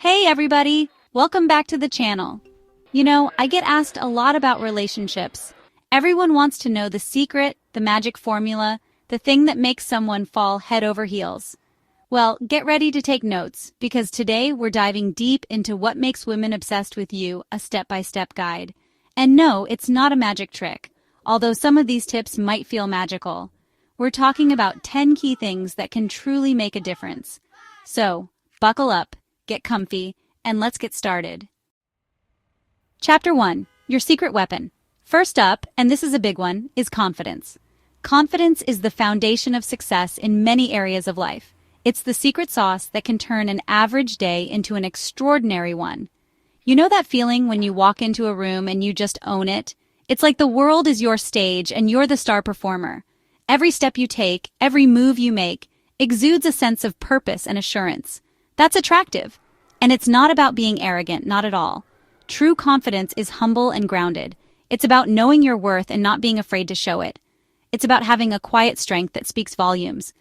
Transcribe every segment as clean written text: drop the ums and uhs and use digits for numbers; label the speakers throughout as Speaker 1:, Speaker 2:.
Speaker 1: Hey everybody! Welcome back to the channel. I get asked a lot about relationships. Everyone wants to know the secret, the magic formula, the thing that makes someone fall head over heels. Well, get ready to take notes, because today we're diving deep into what makes women obsessed with you, a step-by-step guide. And no, it's not a magic trick, although some of these tips might feel magical. We're talking about 10 key things that can truly make a difference. So, buckle up, get comfy, and let's get started. Chapter 1. Your secret weapon. First up, and this is a big one, is confidence. Confidence is the foundation of success in many areas of life. It's the secret sauce that can turn an average day into an extraordinary one. You know that feeling when you walk into a room and you just own it? It's like the world is your stage and you're the star performer. Every step you take, every move you make, exudes a sense of purpose and assurance. That's attractive. And it's not about being arrogant, not at all. True confidence is humble and grounded. It's about knowing your worth and not being afraid to show it. It's about having a quiet strength that speaks volumes.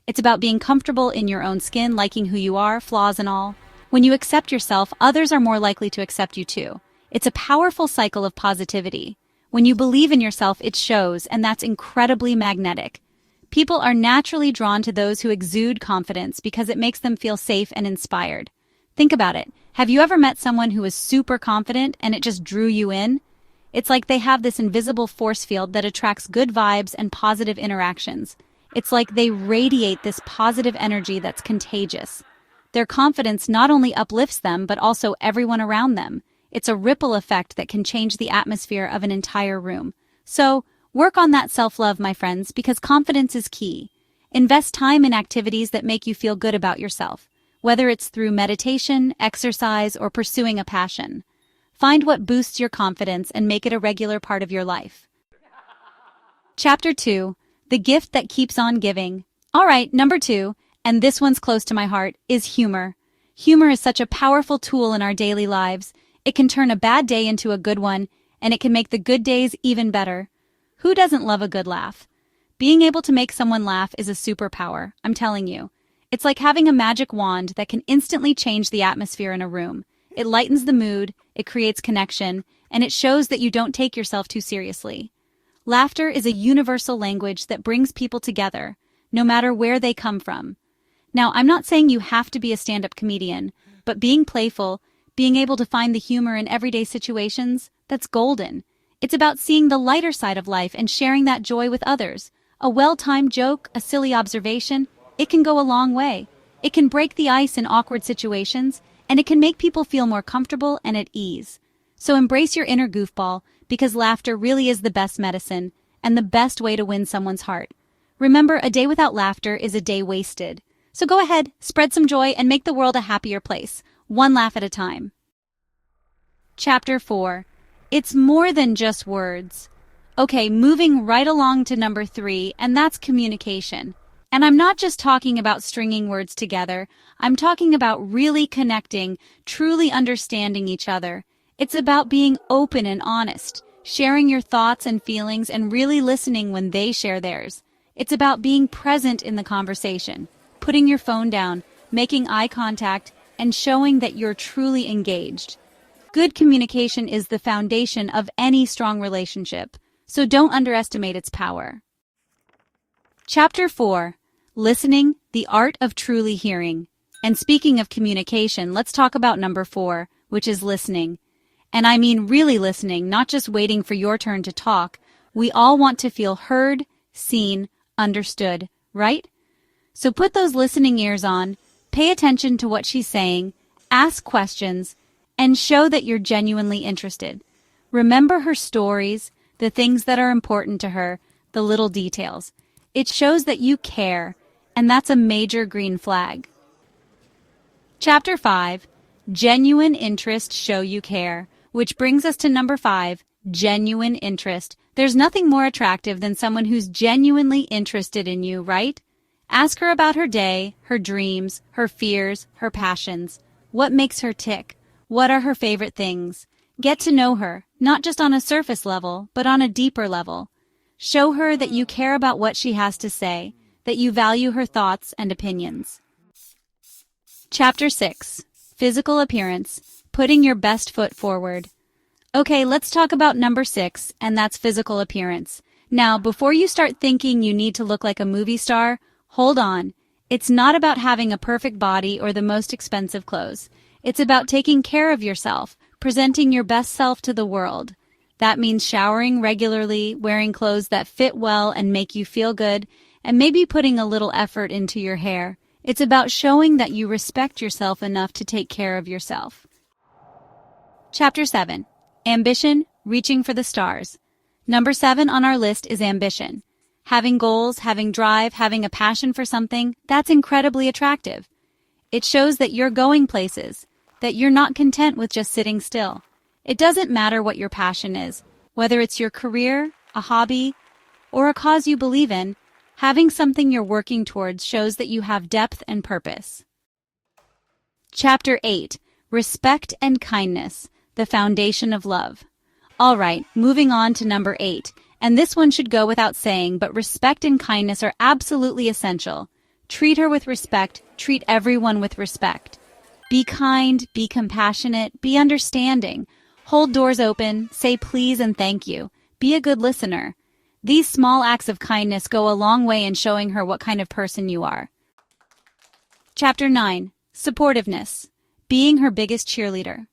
Speaker 1: It's about being comfortable in your own skin, liking who you are, flaws and all. When you accept yourself, others are more likely to accept you too. It's a powerful cycle of positivity. When you believe in yourself, it shows, and that's incredibly magnetic. People are naturally drawn to those who exude confidence because it makes them feel safe and inspired. Think about it. Have you ever met someone who is super confident and it just drew you in? It's like they have this invisible force field that attracts good vibes and positive interactions. It's like they radiate this positive energy that's contagious. Their confidence not only uplifts them, but also everyone around them. It's a ripple effect that can change the atmosphere of an entire room. So, work on that self-love, my friends, because confidence is key. Invest time in activities that make you feel good about yourself, whether it's through meditation, exercise, or pursuing a passion. Find what boosts your confidence and make it a regular part of your life. Chapter 2. The gift that keeps on giving. All right, number 2, and this one's close to my heart, is humor. Humor is such a powerful tool in our daily lives. It can turn a bad day into a good one, and it can make the good days even better. Who doesn't love a good laugh? Being able to make someone laugh is a superpower, I'm telling you. It's like having a magic wand that can instantly change the atmosphere in a room. It lightens the mood, it creates connection, and it shows that you don't take yourself too seriously. Laughter is a universal language that brings people together, no matter where they come from. Now, I'm not saying you have to be a stand-up comedian, but being playful, being able to find the humor in everyday situations, that's golden. It's about seeing the lighter side of life and sharing that joy with others. A well-timed joke, a silly observation, it can go a long way. It can break the ice in awkward situations, and it can make people feel more comfortable and at ease. So embrace your inner goofball, because laughter really is the best medicine and the best way to win someone's heart. Remember, a day without laughter is a day wasted. So go ahead, spread some joy, and make the world a happier place, one laugh at a time. Chapter 4. It's more than just words. Okay, moving right along to number 3, and that's communication. And I'm not just talking about stringing words together. I'm talking about really connecting, truly understanding each other. It's about being open and honest, sharing your thoughts and feelings and really listening when they share theirs. It's about being present in the conversation, putting your phone down, making eye contact, and showing that you're truly engaged. Good communication is the foundation of any strong relationship, so don't underestimate its power. Chapter 4. Listening, the art of truly hearing. And speaking of communication, let's talk about number 4, which is listening. And I mean really listening, not just waiting for your turn to talk. We all want to feel heard, seen, understood, right? So put those listening ears on, pay attention to what she's saying, ask questions, and show that you're genuinely interested. Remember her stories, the things that are important to her, the little details. It shows that you care, and that's a major green flag. Chapter 5. Genuine interest show you care, which brings us to number 5, genuine interest. There's nothing more attractive than someone who's genuinely interested in you, right? Ask her about her day, her dreams, her fears, her passions. What makes her tick? What are her favorite things? Get to know her, not just on a surface level, but on a deeper level. Show her that you care about what she has to say, that you value her thoughts and opinions. Chapter 6. physical appearance, putting your best foot forward. Okay, let's talk about number 6, and that's physical appearance. Now, before you start thinking you need to look like a movie star, hold on. It's not about having a perfect body or the most expensive clothes. It's about taking care of yourself, presenting your best self to the world. That means showering regularly, wearing clothes that fit well and make you feel good, and maybe putting a little effort into your hair. It's about showing that you respect yourself enough to take care of yourself. Chapter 7. Ambition, reaching for the stars. Number 7 on our list is ambition. Having goals, having drive, having a passion for something, that's incredibly attractive. It shows that you're going places, that you're not content with just sitting still. It doesn't matter what your passion is, whether it's your career, a hobby, or a cause you believe in, having something you're working towards shows that you have depth and purpose. Chapter 8. Respect and kindness, the foundation of love. All right, moving on to number 8, and this one should go without saying, but respect and kindness are absolutely essential. Treat her with respect, treat everyone with respect. Be kind, be compassionate, be understanding. Hold doors open, say please and thank you. Be a good listener. These small acts of kindness go a long way in showing her what kind of person you are. Chapter 9. Supportiveness. Being her biggest cheerleader.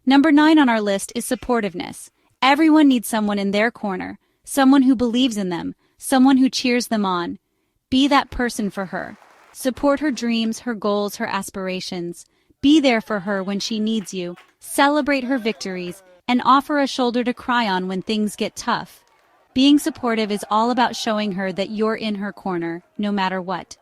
Speaker 1: Number 9 on our list is supportiveness. Everyone needs someone in their corner, someone who believes in them, someone who cheers them on. Be that person for her. Support her dreams, her goals, her aspirations. Be there for her when she needs you. Celebrate her victories, and offer a shoulder to cry on when things get tough. Being supportive is all about showing her that you're in her corner, no matter what.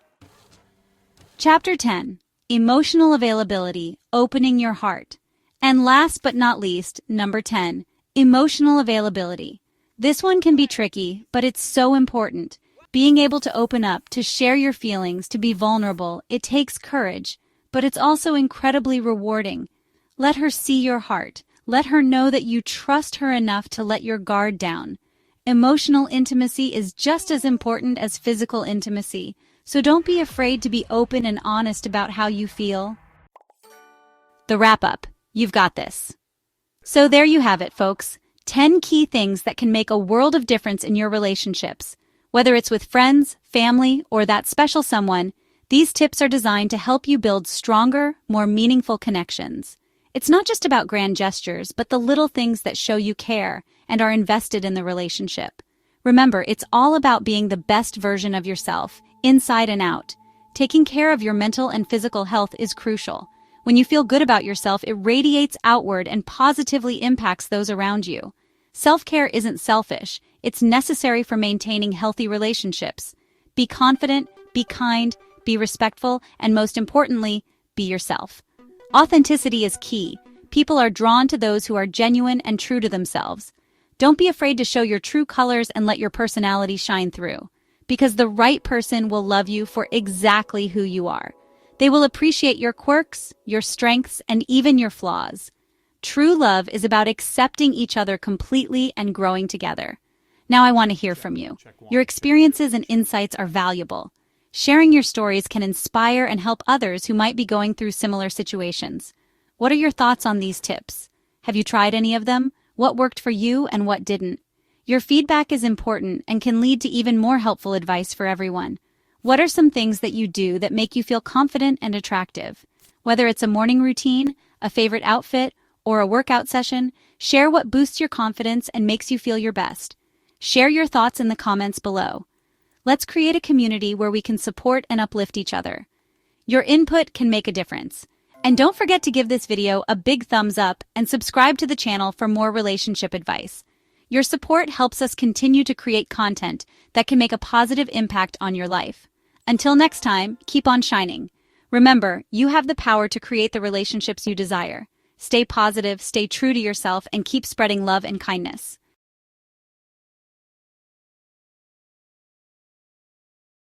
Speaker 1: Chapter 10. Emotional availability, opening your heart. And last but not least, number 10, emotional availability. This one can be tricky, but it's so important. Being able to open up, to share your feelings, to be vulnerable, it takes courage, but it's also incredibly rewarding. Let her see your heart. Let her know that you trust her enough to let your guard down. Emotional intimacy is just as important as physical intimacy, so don't be afraid to be open and honest about how you feel. The wrap-up. You've got this. So there you have it, folks. 10 key things that can make a world of difference in your relationships. Whether it's with friends, family, or that special someone, these tips are designed to help you build stronger, more meaningful connections. It's not just about grand gestures, but the little things that show you care and are invested in the relationship. Remember, it's all about being the best version of yourself, inside and out. Taking care of your mental and physical health is crucial. When you feel good about yourself, it radiates outward and positively impacts those around you. Self-care isn't selfish. It's necessary for maintaining healthy relationships. Be confident, be kind, be respectful, and most importantly, be yourself. Authenticity is key. People are drawn to those who are genuine and true to themselves. Don't be afraid to show your true colors and let your personality shine through, because the right person will love you for exactly who you are. They will appreciate your quirks, your strengths, and even your flaws. True love is about accepting each other completely and growing together. Now I want to hear from you. Your experiences and insights are valuable. Sharing your stories can inspire and help others who might be going through similar situations. What are your thoughts on these tips? Have you tried any of them? What worked for you and what didn't? Your feedback is important and can lead to even more helpful advice for everyone. What are some things that you do that make you feel confident and attractive? Whether it's a morning routine, a favorite outfit, or a workout session, share what boosts your confidence and makes you feel your best. Share your thoughts in the comments below. Let's create a community where we can support and uplift each other. Your input can make a difference. And don't forget to give this video a big thumbs up and subscribe to the channel for more relationship advice. Your support helps us continue to create content that can make a positive impact on your life. Until next time, keep on shining. Remember, you have the power to create the relationships you desire. Stay positive, stay true to yourself, and keep spreading love and kindness.